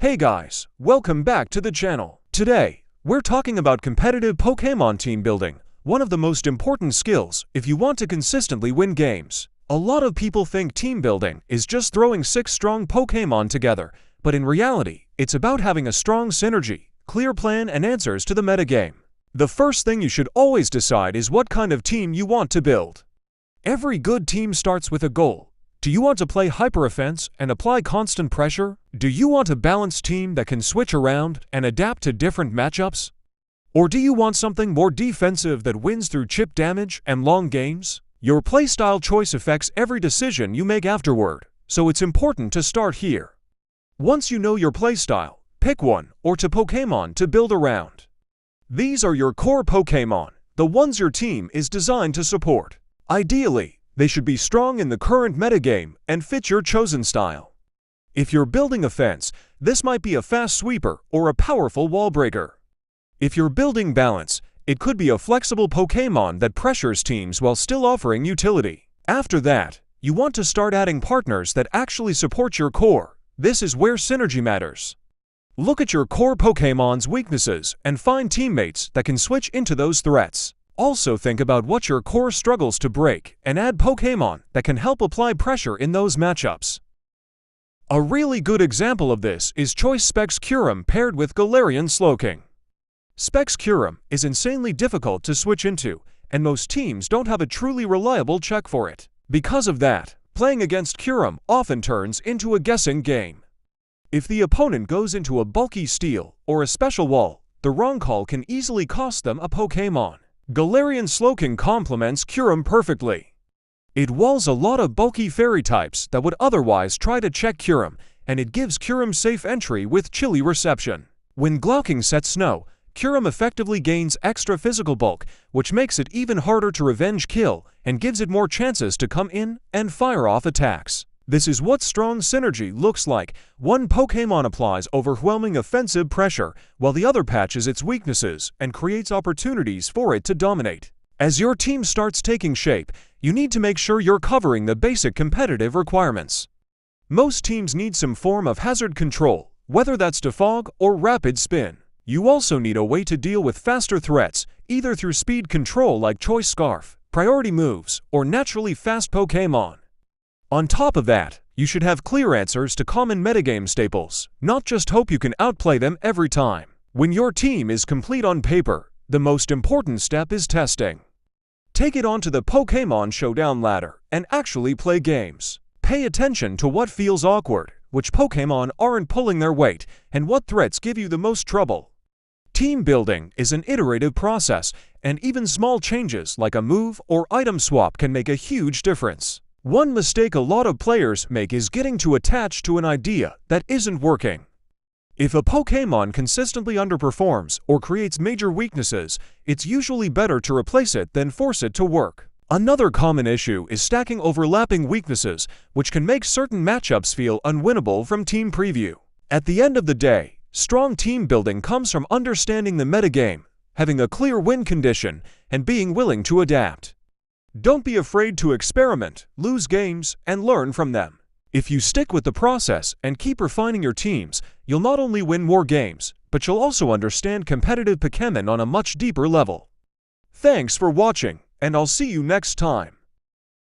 Hey guys, welcome back to the channel. Today, we're talking about competitive Pokémon team building, one of the most important skills if you want to consistently win games. A lot of people think team building is just throwing 6 strong Pokémon together, but in reality, it's about having a strong synergy, clear plan, and answers to the metagame. The first thing you should always decide is what kind of team you want to build. Every good team starts with a goal. Do you want to play hyper-offense and apply constant pressure? Do you want a balanced team that can switch around and adapt to different matchups? Or do you want something more defensive that wins through chip damage and long games? Your playstyle choice affects every decision you make afterward, so it's important to start here. Once you know your playstyle, pick one or two Pokémon to build around. These are your core Pokémon, the ones your team is designed to support. Ideally, they should be strong in the current metagame and fit your chosen style. If you're building offense, this might be a fast sweeper or a powerful wall breaker. If you're building balance, it could be a flexible Pokémon that pressures teams while still offering utility. After that, you want to start adding partners that actually support your core. This is where synergy matters. Look at your core Pokémon's weaknesses and find teammates that can switch into those threats. Also think about what your core struggles to break and add Pokémon that can help apply pressure in those matchups. A really good example of this is Choice Specs Kyurem paired with Galarian Slowking. Specs Kyurem is insanely difficult to switch into, and most teams don't have a truly reliable check for it. Because of that, playing against Kyurem often turns into a guessing game. If the opponent goes into a bulky steel or a special wall, the wrong call can easily cost them a Pokémon. Galarian Slowking complements Kyurem perfectly. It walls a lot of bulky fairy types that would otherwise try to check Kyurem, and it gives Kyurem safe entry with chilly reception. When Glowking sets snow, Kyurem effectively gains extra physical bulk, which makes it even harder to revenge kill and gives it more chances to come in and fire off attacks. This is what strong synergy looks like. One Pokémon applies overwhelming offensive pressure, while the other patches its weaknesses and creates opportunities for it to dominate. As your team starts taking shape, you need to make sure you're covering the basic competitive requirements. Most teams need some form of hazard control, whether that's defog or rapid spin. You also need a way to deal with faster threats, either through speed control like Choice Scarf, priority moves, or naturally fast Pokémon. On top of that, you should have clear answers to common metagame staples, not just hope you can outplay them every time. When your team is complete on paper, the most important step is testing. Take it onto the Pokémon Showdown ladder and actually play games. Pay attention to what feels awkward, which Pokémon aren't pulling their weight, and what threats give you the most trouble. Team building is an iterative process, and even small changes like a move or item swap can make a huge difference. One mistake a lot of players make is getting too attached to an idea that isn't working. If a Pokémon consistently underperforms or creates major weaknesses, it's usually better to replace it than force it to work. Another common issue is stacking overlapping weaknesses, which can make certain matchups feel unwinnable from team preview. At the end of the day, strong team building comes from understanding the metagame, having a clear win condition, and being willing to adapt. Don't be afraid to experiment, lose games, and learn from them. If you stick with the process and keep refining your teams, you'll not only win more games, but you'll also understand competitive Pokémon on a much deeper level. Thanks for watching, and I'll see you next time.